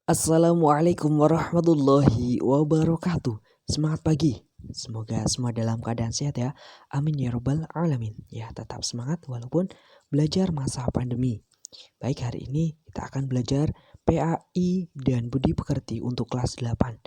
Assalamualaikum warahmatullahi wabarakatuh. Semangat pagi. Semoga semua dalam keadaan sehat ya. Amin ya robbal alamin. Ya, tetap semangat walaupun belajar masa pandemi. Baik, hari ini kita akan belajar PAI dan Budi Pekerti untuk kelas 8.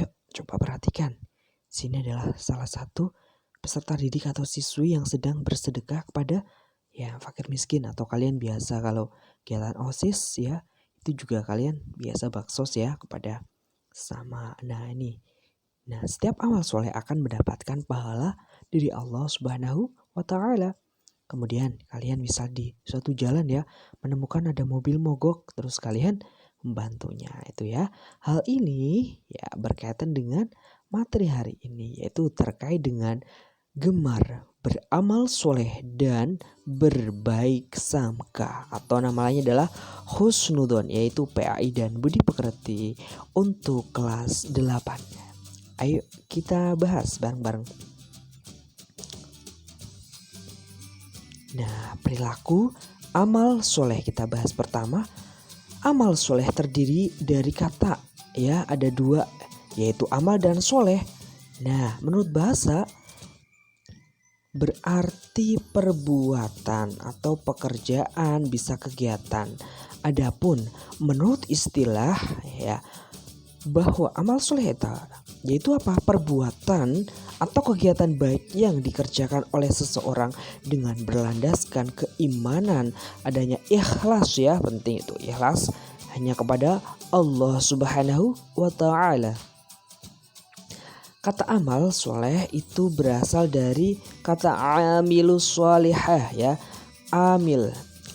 Yuk, coba perhatikan. Sini adalah salah satu peserta didik atau siswi yang sedang bersedekah kepada fakir miskin, atau kalian biasa kalau kegiatan OSIS ya, itu juga kalian biasa baksos ya kepada sama. Nah, setiap amal soleh akan mendapatkan pahala dari Allah Subhanahu wa Ta'ala. Kemudian kalian bisa di suatu jalan ya, menemukan ada mobil mogok, terus kalian membantunya itu ya. Hal ini ya berkaitan dengan materi hari ini, yaitu terkait dengan gemar beramal soleh dan berbaik sangka, atau namanya adalah husnudon, yaitu PAI dan Budi Pekerti untuk kelas 8. Ayo kita bahas bareng-bareng. Nah, perilaku amal soleh kita bahas pertama. Amal soleh terdiri dari kata ya, ada dua, yaitu amal dan soleh. Nah, menurut bahasa berarti perbuatan atau pekerjaan, bisa kegiatan. Adapun menurut istilah ya, bahwa amal soleh yaitu apa? Perbuatan atau kegiatan baik yang dikerjakan oleh seseorang dengan berlandaskan keimanan, adanya ikhlas ya, penting itu ikhlas hanya kepada Allah Subhanahu wa Ta'ala. Kata amal soleh itu berasal dari kata amilus solihah ya.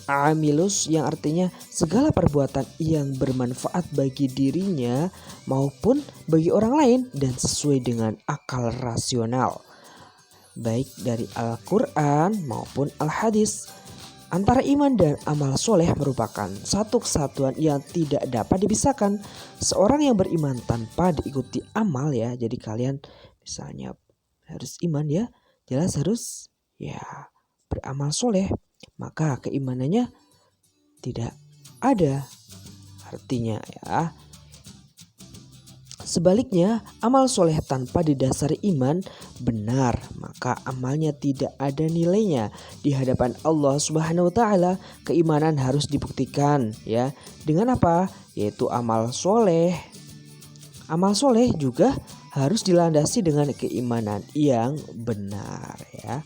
Amilus yang artinya segala perbuatan yang bermanfaat bagi dirinya maupun bagi orang lain dan sesuai dengan akal rasional, baik dari Al-Quran maupun Al-Hadis. Antara iman dan amal soleh merupakan satu kesatuan yang tidak dapat dipisahkan. Seorang yang beriman tanpa diikuti amal ya, jadi kalian misalnya harus iman ya, jelas harus ya beramal soleh, maka keimanannya tidak ada artinya ya. Sebaliknya, amal soleh tanpa didasari iman benar, maka amalnya tidak ada nilainya di hadapan Allah Subhanahu wa Ta'ala. Keimanan harus dibuktikan ya. Dengan apa? Yaitu amal soleh. Amal soleh juga harus dilandasi dengan keimanan yang benar ya.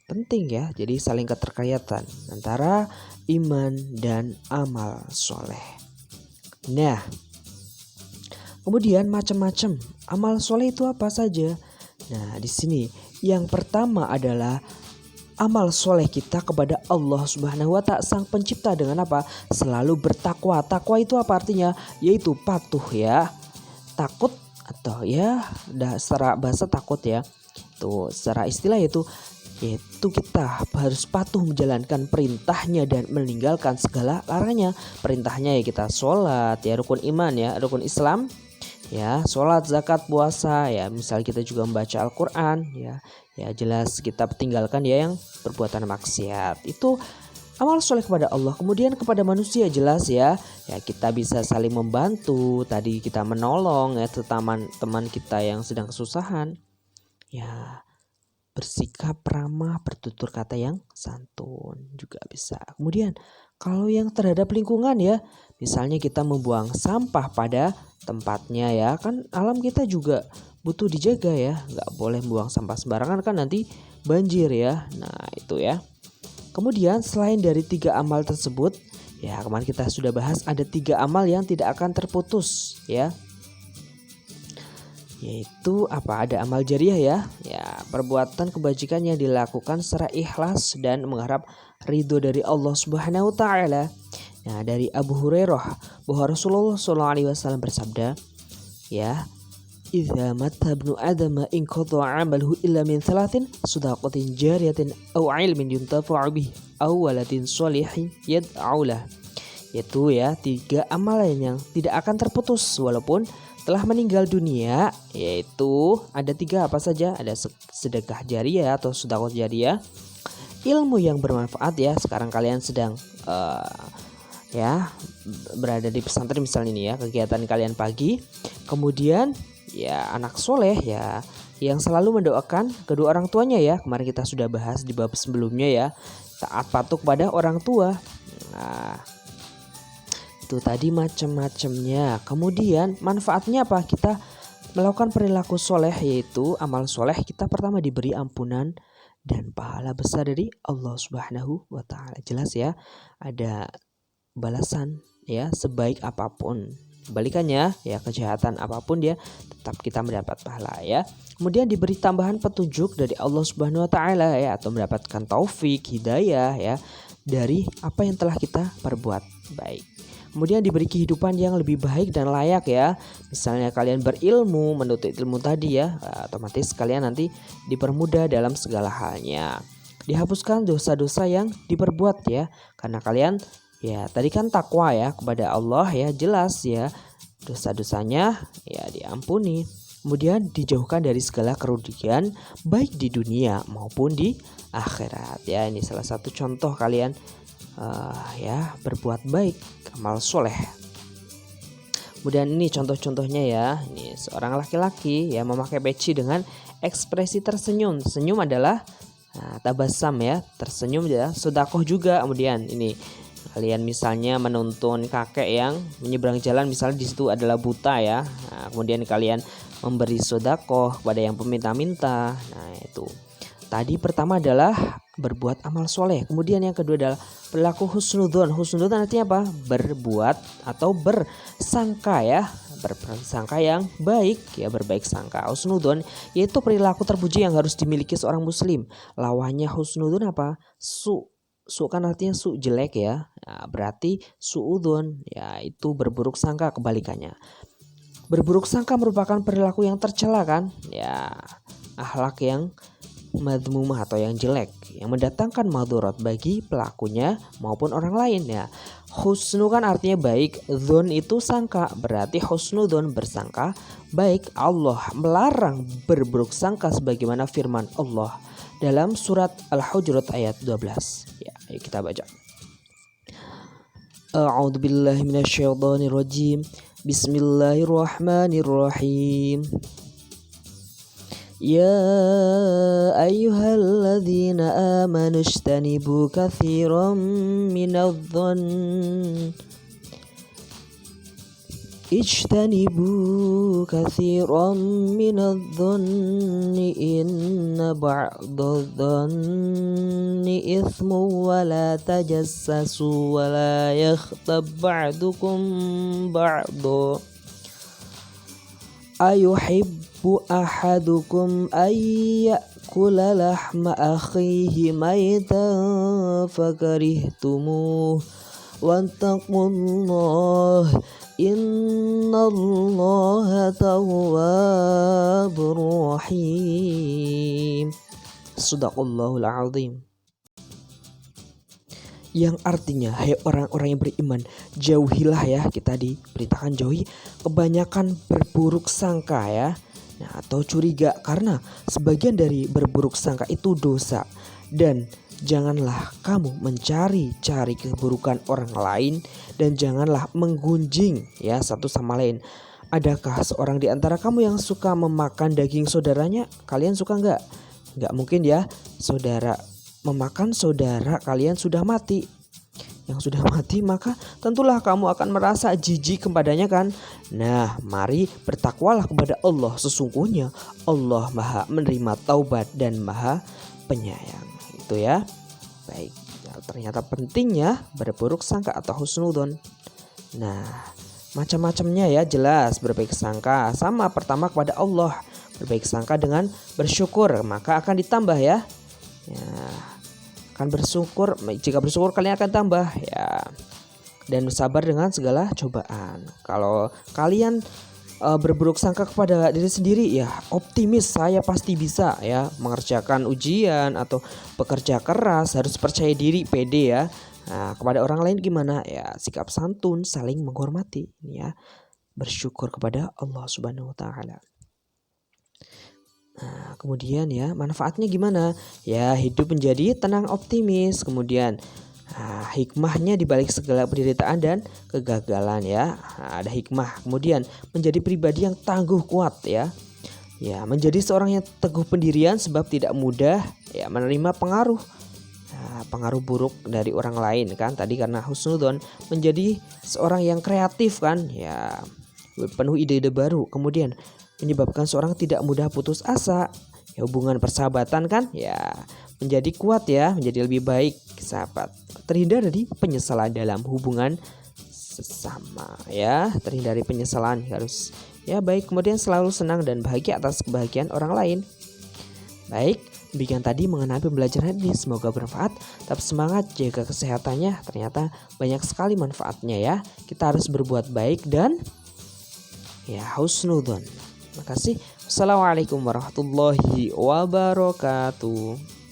Penting ya, jadi saling keterkaitan antara iman dan amal soleh. Nah, kemudian macam-macam amal soleh itu apa saja? Nah, di sini yang pertama adalah amal soleh kita kepada Allah Subhanahu wa Ta'ala Sang Pencipta dengan apa? Selalu bertakwa. Takwa itu apa artinya? Yaitu patuh ya. Takut atau ya secara bahasa takut ya. Tuh secara istilah yaitu kita harus patuh menjalankan perintahnya dan meninggalkan segala larangannya. Perintahnya ya kita sholat ya, rukun iman ya, rukun Islam ya, sholat, zakat, puasa ya. Misal kita juga membaca Al-Quran ya jelas kita tinggalkan ya yang perbuatan maksiat. Itu amal soleh kepada Allah. Kemudian kepada manusia jelas ya kita bisa saling membantu, tadi kita menolong ya teman kita yang sedang kesusahan ya, bersikap ramah, bertutur kata yang santun juga bisa. Kemudian kalau yang terhadap lingkungan ya, misalnya kita membuang sampah pada tempatnya ya, kan alam kita juga butuh dijaga ya, nggak boleh buang sampah sembarangan kan nanti banjir ya. Nah itu ya. Kemudian selain dari 3 amal tersebut ya, kemarin kita sudah bahas ada 3 amal yang tidak akan terputus ya, yaitu apa? Ada amal jariah ya perbuatan kebajikan yang dilakukan secara ikhlas dan mengharap ridho dari Allah Subhanahu wa Ta'ala. Nah, dari Abu Hurairah bahwa Rasulullah SAW bersabda ya, idza mata ibnu adama in qata'a 'amaluhu illa min thalathin shadaqatin jariyatin aw 'ilmin yuntafa'u bih aw waladin shalihin yad'u lah. Yaitu ya 3 amalan yang tidak akan terputus walaupun telah meninggal dunia, yaitu ada 3 apa saja? Ada sedekah jariah atau sedekah jariah, ilmu yang bermanfaat ya, sekarang kalian sedang ya berada di pesantren misalnya ini ya, kegiatan kalian pagi, kemudian ya anak soleh ya yang selalu mendoakan kedua orang tuanya ya, kemarin kita sudah bahas di bab sebelumnya ya, taat patuh kepada orang tua. Nah, itu tadi macam-macamnya. Kemudian manfaatnya apa? Kita melakukan perilaku soleh, yaitu amal soleh, kita pertama diberi ampunan dan pahala besar dari Allah Subhanahu wa Ta'ala. Jelas ya, ada balasan ya, sebaik apapun kebalikannya ya, kejahatan apapun dia tetap kita mendapat pahala ya. Kemudian diberi tambahan petunjuk dari Allah Subhanahu wa Ta'ala ya, atau mendapatkan taufik hidayah ya dari apa yang telah kita perbuat baik. Kemudian diberi kehidupan yang lebih baik dan layak ya. Misalnya kalian berilmu, menuntut ilmu tadi ya, otomatis kalian nanti dipermudah dalam segala halnya. Dihapuskan dosa-dosa yang diperbuat ya, karena kalian ya tadi kan takwa ya kepada Allah ya, jelas ya dosa-dosanya ya diampuni. Kemudian dijauhkan dari segala kerugian baik di dunia maupun di akhirat ya. Ini salah satu contoh kalian ya berbuat baik, amal soleh. Kemudian ini contoh-contohnya ya. Ini seorang laki-laki ya memakai peci dengan ekspresi tersenyum. Senyum adalah tabasam ya, tersenyum ya, sedekah juga. Kemudian ini kalian misalnya menuntun kakek yang menyeberang jalan, misalnya di situ adalah buta ya. Nah, kemudian kalian memberi sedekah kepada yang peminta-minta. Nah, itu. Tadi pertama adalah berbuat amal soleh. Kemudian yang kedua adalah perilaku husnudzon. Husnudzon artinya apa? Berbuat atau bersangka ya, bersangka yang baik ya, berbaik sangka. Husnudzon yaitu perilaku terpuji yang harus dimiliki seorang muslim. Lawannya husnudzon apa? Su kan artinya su jelek ya. Nah, berarti suudzon ya itu berburuk sangka, kebalikannya. Berburuk sangka merupakan perilaku yang tercela kan? Ya, akhlak yang madmumah atau yang jelek, yang mendatangkan madharat bagi pelakunya maupun orang lain ya. Husnu kan artinya baik, dzon itu sangka, berarti husnudzon bersangka baik. Allah melarang berburuk sangka sebagaimana firman Allah dalam surat Al-Hujurat ayat 12 ya. Ayo kita baca. A'udzubillahi minasyaitonirrajim. Bismillahirrahmanirrahim. يا أيها الذين آمنوا اجتنبوا كثيرا من الظن إن بعض الظن إثم ولا تجسسوا ولا يغتب بعضكم بعضا أيحب أحدكم أن يأكل لحم أخيه ميتا فكرهتموه واتقوا الله إن الله تواب رحيم. Sadaqallahul Azim. Yang artinya, hai orang-orang yang beriman, jauhilah ya, kita diberitakan jauhi kebanyakan berburuk sangka ya, nah, atau curiga, karena sebagian dari berburuk sangka itu dosa. Dan janganlah kamu mencari-cari keburukan orang lain, dan janganlah menggunjing ya satu sama lain. Adakah seorang di antara kamu yang suka memakan daging saudaranya? Kalian suka nggak? Nggak mungkin ya, saudara memakan saudara kalian sudah mati. Yang sudah mati maka tentulah kamu akan merasa jijik kepadanya kan. Nah, mari bertakwalah kepada Allah. Sesungguhnya Allah Maha menerima taubat dan Maha penyayang. Itu ya. Baik, ya, ternyata pentingnya berburuk sangka atau husnudzon. Nah, macam-macamnya ya, jelas berbaik sangka. Sama, pertama kepada Allah. Berbaik sangka dengan bersyukur, maka akan ditambah ya. Ya, akan bersyukur, jika bersyukur kalian akan tambah ya. Dan bersabar dengan segala cobaan. Kalau kalian berburuk sangka kepada diri sendiri ya, optimis saya pasti bisa ya mengerjakan ujian atau bekerja keras, harus percaya diri, pede ya. Nah, kepada orang lain gimana ya, sikap santun, saling menghormati ya, bersyukur kepada Allah Subhanahu wa Ta'ala. Nah, kemudian ya manfaatnya gimana? Ya, hidup menjadi tenang, optimis. Kemudian Nah, hikmahnya di balik segala penderitaan dan kegagalan ya. Nah, ada hikmah. Kemudian menjadi pribadi yang tangguh kuat ya. Ya, menjadi seorang yang teguh pendirian sebab tidak mudah ya menerima pengaruh. Nah, pengaruh buruk dari orang lain kan. Tadi karena husnudzon, menjadi seorang yang kreatif kan ya. Penuh ide-ide baru. Kemudian menyebabkan seorang tidak mudah putus asa. Ya, hubungan persahabatan kan ya menjadi kuat ya, menjadi lebih baik sahabat. Terhindar dari penyesalan dalam hubungan sesama ya, terhindar dari penyesalan harus ya baik. Kemudian selalu senang dan bahagia atas kebahagiaan orang lain. Baik, demikian tadi mengenai pembelajaran ini, semoga bermanfaat. Tetap semangat, jaga kesehatannya, ternyata banyak sekali manfaatnya ya. Kita harus berbuat baik dan ya husnudzon. Terima kasih. Wassalamualaikum warahmatullahi wabarakatuh.